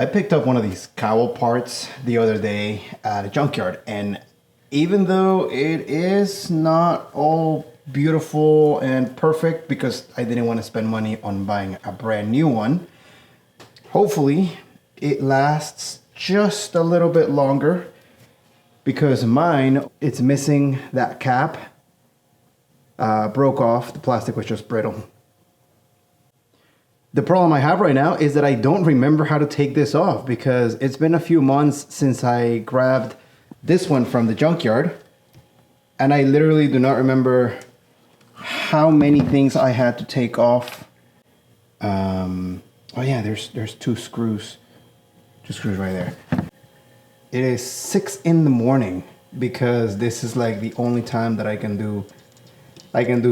I picked up one of these cowl parts the other day at a junkyard, and even though it is not all beautiful and perfect because I didn't want to spend money on buying a brand new one, hopefully it lasts just a little bit longer because mine, it's missing that cap, broke off, the plastic was just brittle. The problem I have right now is that I don't remember how to take this off because it's been a few months since I grabbed this one from the junkyard, and I literally do not remember how many things I had to take off. Oh yeah, there's two screws right there. It is 6 in the morning because this is like the only time that I can do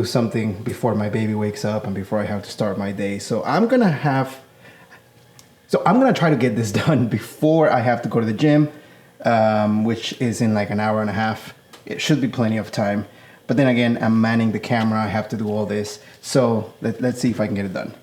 something before my baby wakes up and before I have to start my day. So I'm gonna try to get this done before I have to go to the gym, which is in like an hour and a half. It should be plenty of time. But then again, I'm manning the camera, I have to do all this. So let's see if I can get it done.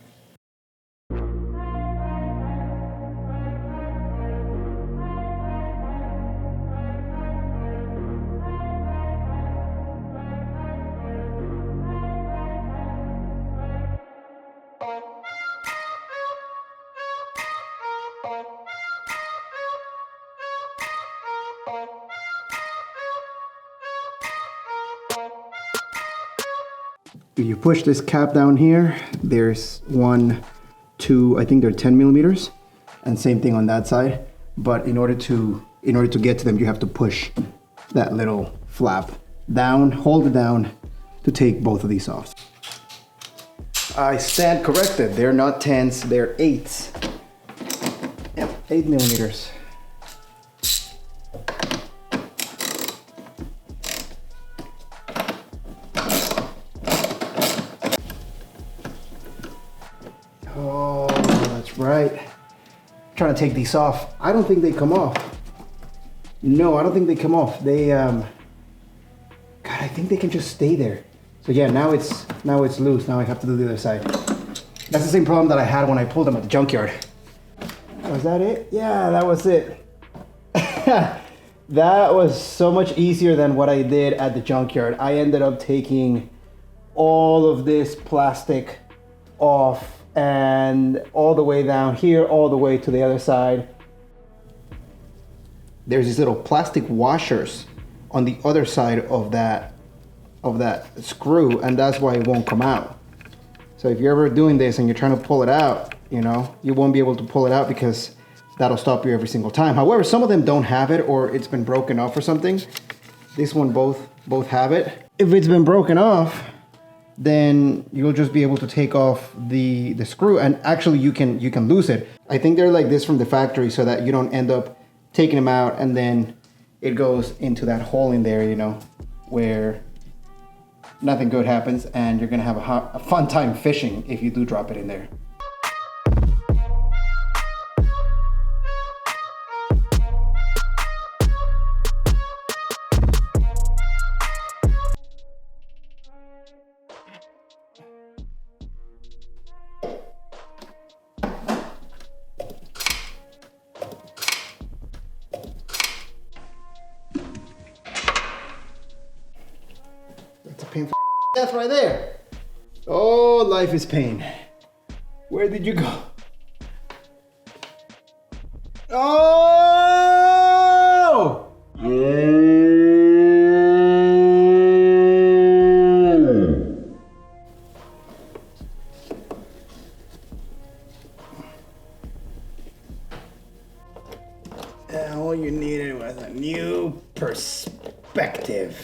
You push this cap down here, there's 1, 2, I think they're 10 millimeters, and same thing on that side. But in order to get to them, you have to push that little flap down, hold it down to take both of these off. I stand corrected, they're not 10s, they're 8s. Yep, 8 millimeters. Oh, that's right. I'm trying to take these off. I don't think they come off. No, I don't think they come off. They, God, I think they can just stay there. So yeah, now it's loose. Now I have to do the other side. That's the same problem that I had when I pulled them at the junkyard. Was that it? Yeah, that was it. That was so much easier than what I did at the junkyard. I ended up taking all of this plastic off and all the way down here, all the way to the other side. There's these little plastic washers on the other side of that screw, and that's why it won't come out. So if you're ever doing this and you're trying to pull it out, you know, you won't be able to pull it out because that'll stop you every single time. However, some of them don't have it, or it's been broken off or something. This one both have it. If it's been broken off, then you'll just be able to take off the screw, and actually you can lose it. I think they're like this from the factory so that you don't end up taking them out and then it goes into that hole in there, you know, where nothing good happens, and you're gonna have a fun time fishing if you do drop it in there. That's a painful death right there. Oh, life is pain. Where did you go? Oh! All you needed was a new perspective.